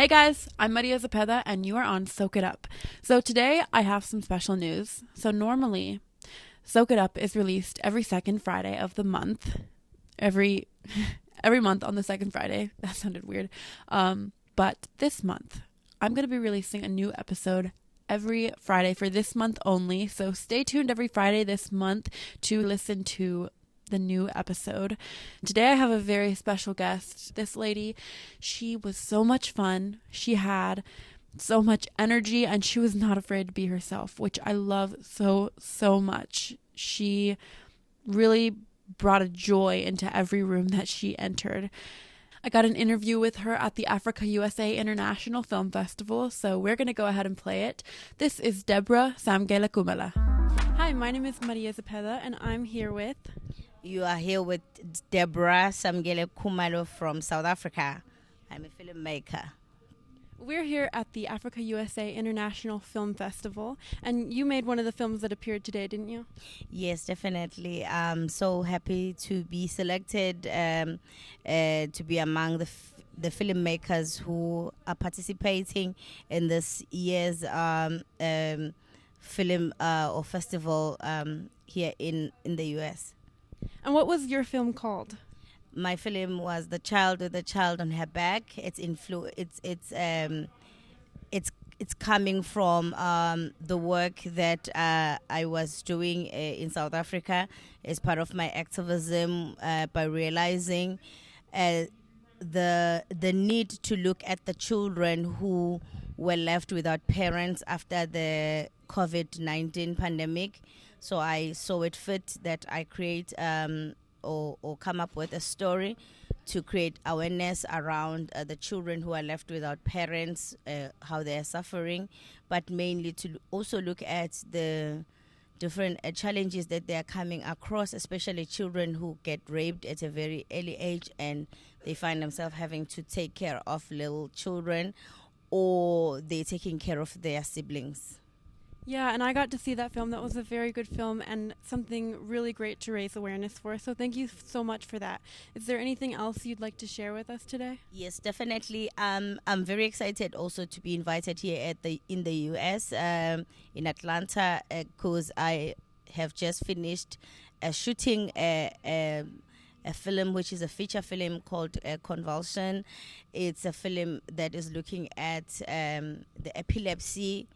Hey guys, I'm Maria Zepeda and you are on Soak It Up. So today I have some special news. So normally Soak It Up is released every second Friday of the month. Every month on the second Friday. That sounded weird. But this month I'm going to be releasing a new episode every Friday for this month only. So stay tuned every Friday this month to listen to the new episode. Today I have a very special guest. This lady, she was so much fun. She had so much energy and she was not afraid to be herself, which I love so much. She really brought a joy into every room that she entered. I got an interview with her at the Africa USA International Film Festival, so we're going to go ahead and play it. This is Deborah Samgele Kumala. Hi, my name is Maria Zepeda, and I'm here with... You are here with Deborah Samgele Kumalo from South Africa. I'm a filmmaker. We're here at the Africa USA International Film Festival, and you made one of the films that appeared today, didn't you? Yes, definitely. I'm so happy to be selected to be among the filmmakers who are participating in this year's film or festival here in the US. And what was your film called? My film was The Child with the Child on Her Back. It's coming from the work that I was doing in South Africa as part of my activism by realizing the need to look at the children who were left without parents after the COVID-19 pandemic. So I saw it fit that I create or come up with a story to create awareness around the children who are left without parents, how they are suffering, but mainly to also look at the different challenges that they are coming across, especially children who get raped at a very early age and they find themselves having to take care of little children or they're taking care of their siblings. Yeah, and I got to see that film. That was a very good film and something really great to raise awareness for. So thank you so much for that. Is there anything else you'd like to share with us today? Yes, definitely. I'm very excited also to be invited here in the US, in Atlanta, because I have just finished shooting a film which is a feature film called Convulsion. It's a film that is looking at the epilepsy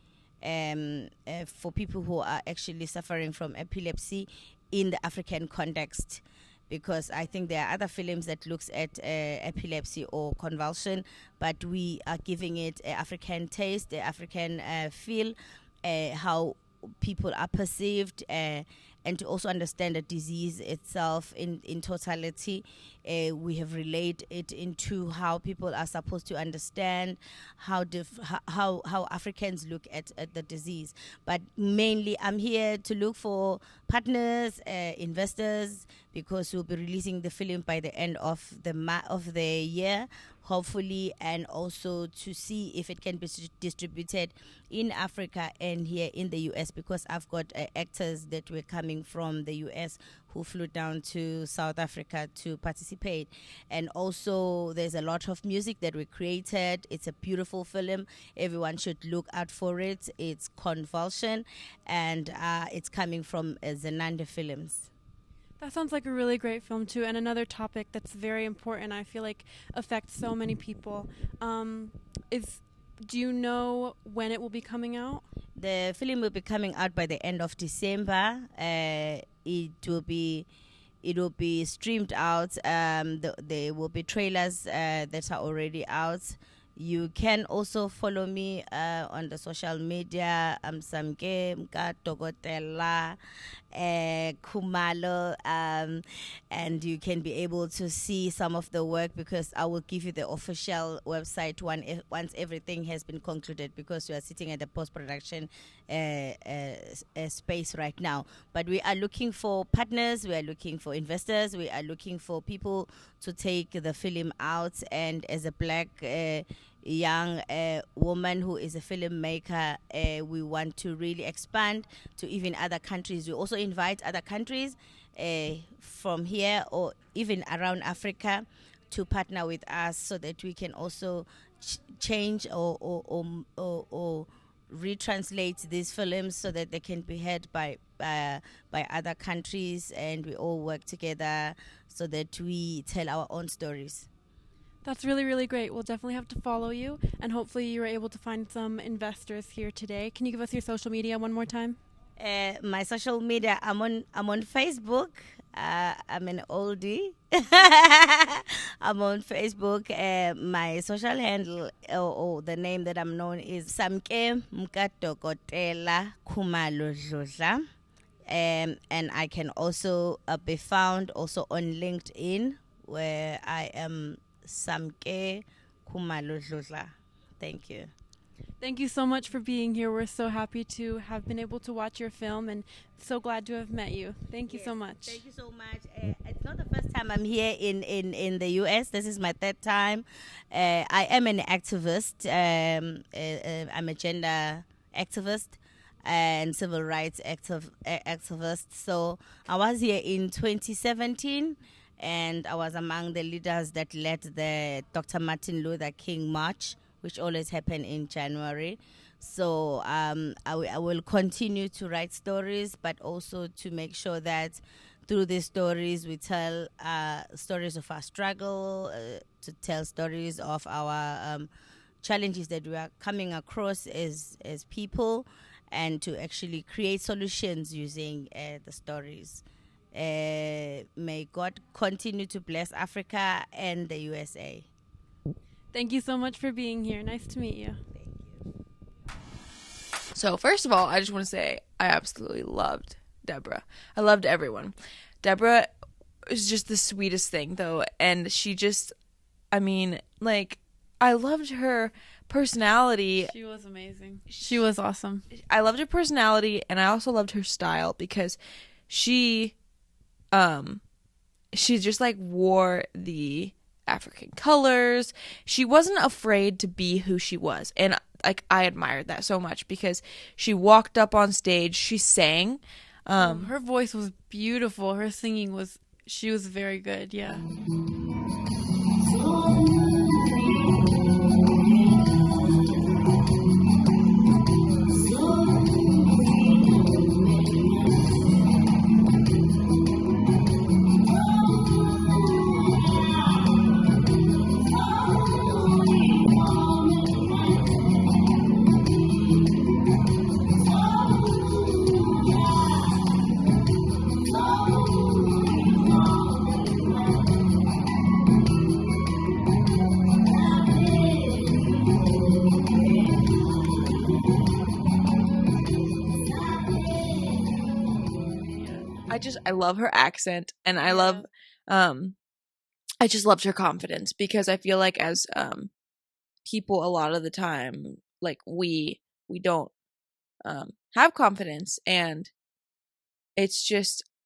for people who are actually suffering from epilepsy in the African context, because I think there are other films that looks at epilepsy or convulsion, but we are giving it an African taste, an African feel, how people are perceived, and to also understand the disease itself in totality. We have relayed it into how people are supposed to understand how Africans look at the disease. But mainly I'm here to look for partners, investors, because we'll be releasing the film by the end of the year, hopefully, and also to see if it can be distributed in Africa and here in the US, because I've got actors that were coming from the US who flew down to South Africa to participate. And also there's a lot of music that we created. It's a beautiful film. Everyone should look out for it. It's Convulsion, and it's coming from Zenande Films. That sounds like a really great film too, and another topic that's very important, I feel like affects so many people. Do you know when it will be coming out? The film will be coming out by the end of December. It will be streamed out. There will be trailers that are already out. You can also follow me on the social media. I'm Samke Mka Togotela Kumalo, and you can be able to see some of the work, because I will give you the official website once everything has been concluded, because we are sitting at the post-production space right now. But we are looking for partners, we are looking for investors, we are looking for people to take the film out. And as a black young woman who is a filmmaker, we want to really expand to even other countries. We also invite other countries from here or even around Africa to partner with us, so that we can also change or retranslate these films so that they can be heard by other countries, and we all work together so that we tell our own stories. That's really, really great. We'll definitely have to follow you, and hopefully you were able to find some investors here today. Can you give us your social media one more time? My social media, I'm on Facebook. I'm an oldie. I'm on Facebook. My social handle, or the name that I'm known, is Samke Mkadokotela Khumalo Dludla. And I can also be found also on LinkedIn, where I am Samke Khumalo Dludla. Thank you. Thank you so much for being here. We're so happy to have been able to watch your film and so glad to have met you. Thank you so much. Thank you so much. It's not the first time I'm here in the US. This is my third time. I am an activist. I'm a gender activist and civil rights activist. So I was here in 2017, and I was among the leaders that led the Dr. Martin Luther King March, which always happen in January. So I will continue to write stories, but also to make sure that through these stories we tell stories of our struggle, to tell stories of our challenges that we are coming across as people, and to actually create solutions using the stories. May God continue to bless Africa and the USA. Thank you so much for being here. Nice to meet you. Thank you. So first of all, I just want to say I absolutely loved Deborah. I loved everyone. Deborah is just the sweetest thing, though, and she just, I mean, like, I loved her personality. She was amazing. She was awesome. I loved her personality, and I also loved her style because she just like wore the African colors. She wasn't afraid to be who she was, and like I admired that so much because she walked up on stage, she sang. Her voice was beautiful. Her singing she was very good. Yeah. I love her accent, and I love I just loved her confidence, because I feel like as people a lot of the time, like we don't have confidence, and it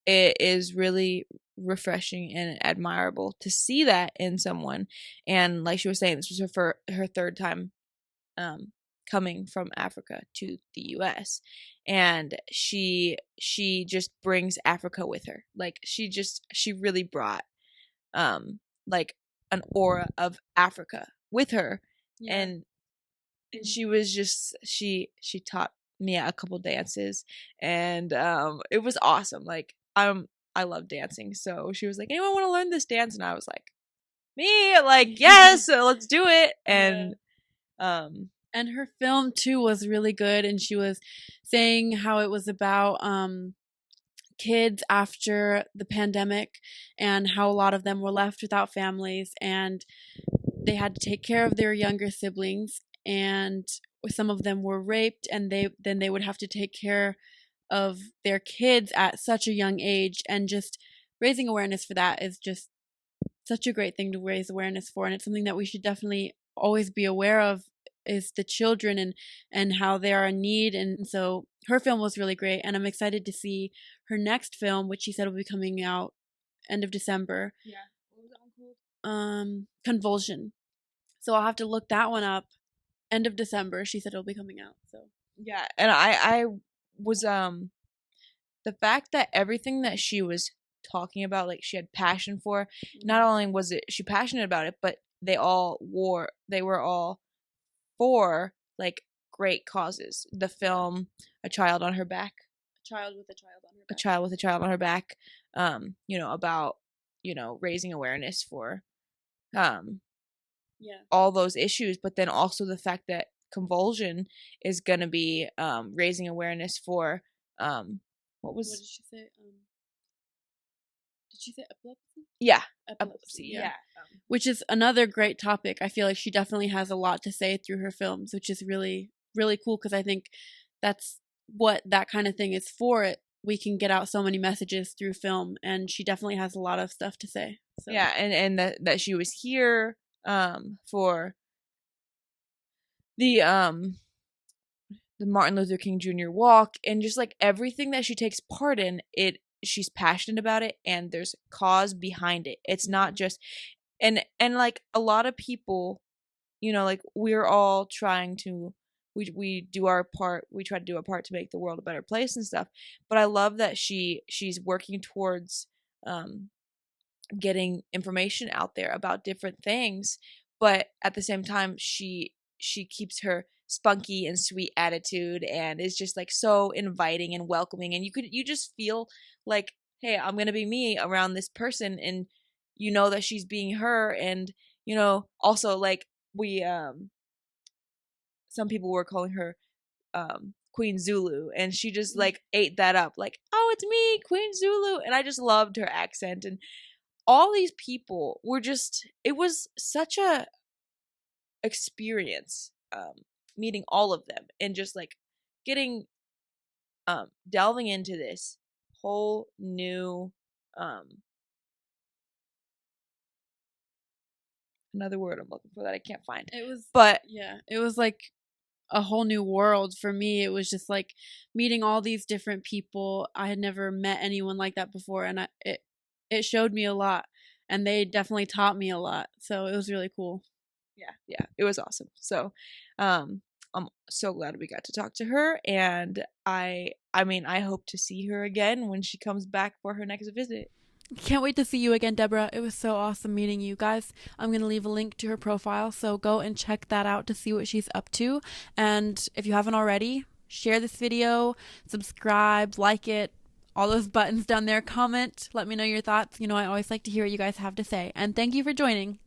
is really refreshing and admirable to see that in someone. And like she was saying, this was her third time coming from Africa to the US, and she just brings Africa with her. Like she really brought like an aura of Africa with her. Yeah. And she was just she taught me a couple dances, and it was awesome. Like I love dancing, so she was like, anyone want to learn this dance? And I was like, me, like, yes, let's do it. And and her film too was really good, and she was saying how it was about kids after the pandemic, and how a lot of them were left without families, and they had to take care of their younger siblings, and some of them were raped, and they would have to take care of their kids at such a young age. And just raising awareness for that is just such a great thing to raise awareness for, and it's something that we should definitely always be aware of, is the children and how they are in need. And so her film was really great, and I'm excited to see her next film, which she said will be coming out end of December. Yeah. What was that one called? Convulsion. So I'll have to look that one up. End of December, she said it'll be coming out. So yeah, and I was the fact that everything that she was talking about, like she had passion for, not only was she passionate about it, but they were all for like great causes. The film A Child on Her Back. A child with a child on her A back. child with a child on her back. You know, about, you know, raising awareness for all those issues, but then also the fact that Convulsion is going to be raising awareness for what did she say? Did she say epilepsy? Yeah, Epilepsy, yeah. Which is another great topic. I feel like she definitely has a lot to say through her films, which is really, really cool, because I think that's what that kind of thing is for. We can get out so many messages through film, and she definitely has a lot of stuff to say. So. Yeah, and that she was here for the Martin Luther King Jr. walk, and just like everything that she takes part in, she's passionate about it, and there's cause behind it. It's not just and like a lot of people, you know, like we're all trying to we do our part, we try to do our part to make the world a better place and stuff. But I love that she's working towards getting information out there about different things, but at the same time she keeps her spunky and sweet attitude, and is just like so inviting and welcoming, and you just feel like, hey, I'm gonna be me around this person, and you know that she's being her. And you know, also like we some people were calling her Queen Zulu, and she just like ate that up, like, oh, it's me, Queen Zulu. And I just loved her accent, and all these people were just, it was such a experience meeting all of them, and just like getting delving into this whole new another word I'm looking for that I can't find. It was like a whole new world for me. It was just like meeting all these different people. I had never met anyone like that before, and it showed me a lot, and they definitely taught me a lot. So it was really cool. Yeah, it was awesome. So I'm so glad we got to talk to her, and I mean, I hope to see her again when she comes back for her next visit. Can't wait to see you again, Deborah. It was so awesome meeting you guys. I'm going to leave a link to her profile, so go and check that out to see what she's up to. And if you haven't already, share this video, subscribe, like it, all those buttons down there, comment, let me know your thoughts. You know, I always like to hear what you guys have to say. And thank you for joining.